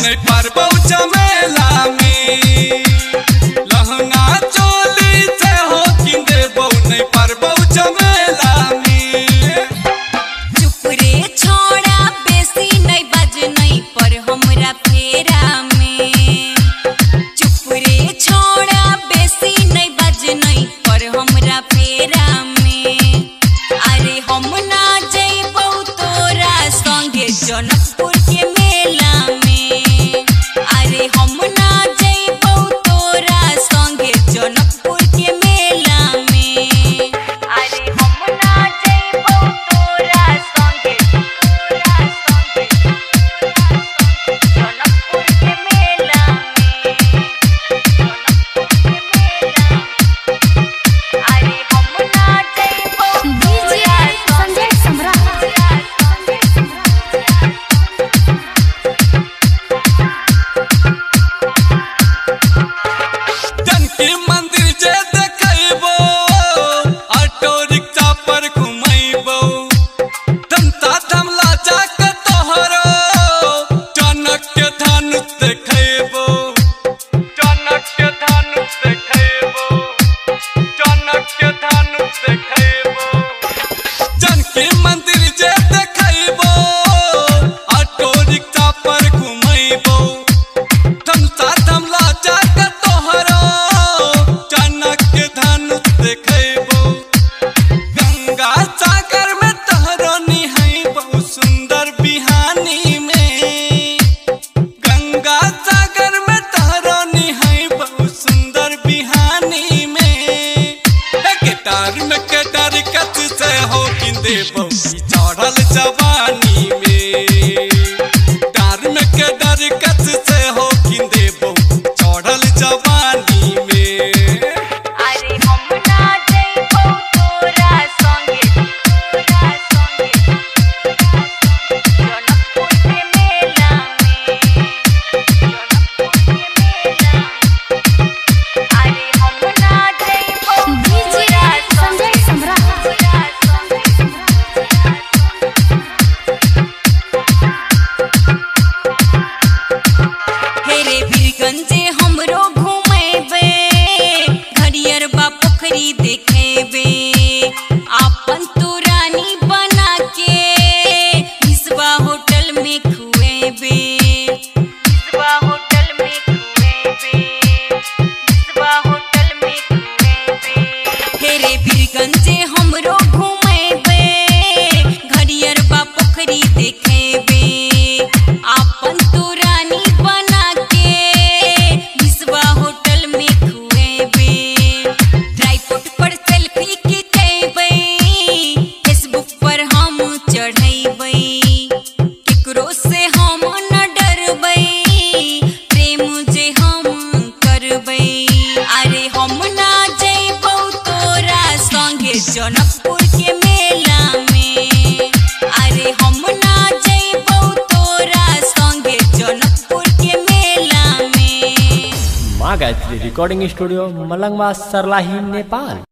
नहीं पारबौ झमेला में लहंगा चोली से हो किन देबौ नहीं पारबौ झमेला में। चुप रे छोड़ा बेसी नहीं बाज नहीं पर हमरा फेरा में। चुप रे छोड़ा बेसी नहीं बाज नहीं पर हमरा फेरा में। अरे हम ना जइबौ तोरा संगे जनकपुर के मेला में। अरे हम ना जइबौ तोरा संगे जनकपुर के मेला में। अरे हम ना जइबौ तोरा संगे जनकपुर के मेला में। अरे हम ना जइबौ डीजे संजय सम्राट। जानकी मंदिर जे देखैबो ऑटो रिक्शा पर घुमैबो धमता धमला जाके तोहरो जनक के धनुष देखैबो। जनक के धनुष देखैबो। जनक के धनुष देखैबो। जानकी मंदिर जे देखैबो ऑटो रिक्शा पर घुमैबो धमता धमला जाके तोहरो जनक के धनुष देखैबो। गंगा सागर में तोहरो निहैबो सुंदर बिहानी में। गंगा सागर में तोहरो निहैबो सुंदर बिहानी में। केदार में केदार कच से हो किन देबौ चढ़ल जवानी में। डार में केदार कच से हो किन देबौ चढ़ल जवानी में। अरे हम ना जइबौ तोरा संगे जनकपुर के मेला में। जनकपुर के मेला। अरे हम ना जइबौ डीजे संजय सम्राट। हेरे बीरगंजे हमरो घुमेबे घड़ियरबा पोखरी देखेबे आपन तू रानी बना के मिसबा होटल में खुएबे। मिसबा होटल में खुएबे। मिसबा होटल में खुएबे। हेरे बीरगंजे हमरो घुमेबे घड़ियरबा पोखरी देखेबे आपन तू रानी बना के मिसबा होटल में खुएबे। ट्राइपॉड पर सेल्फी खिंचेबे फेसबुक पर हम चढ़ेबे। केकरो से हम न डरबै प्रेम जे हम करबै। अरे हम ना जइबौ तोरा संगे जनकपुर के मेला में। अरे हम ना जइबौ तोरा संगे जनकपुर के मेला में। माँ गायत्री रिकॉर्डिंग स्टूडियो मलंगवा सरलाही नेपाल।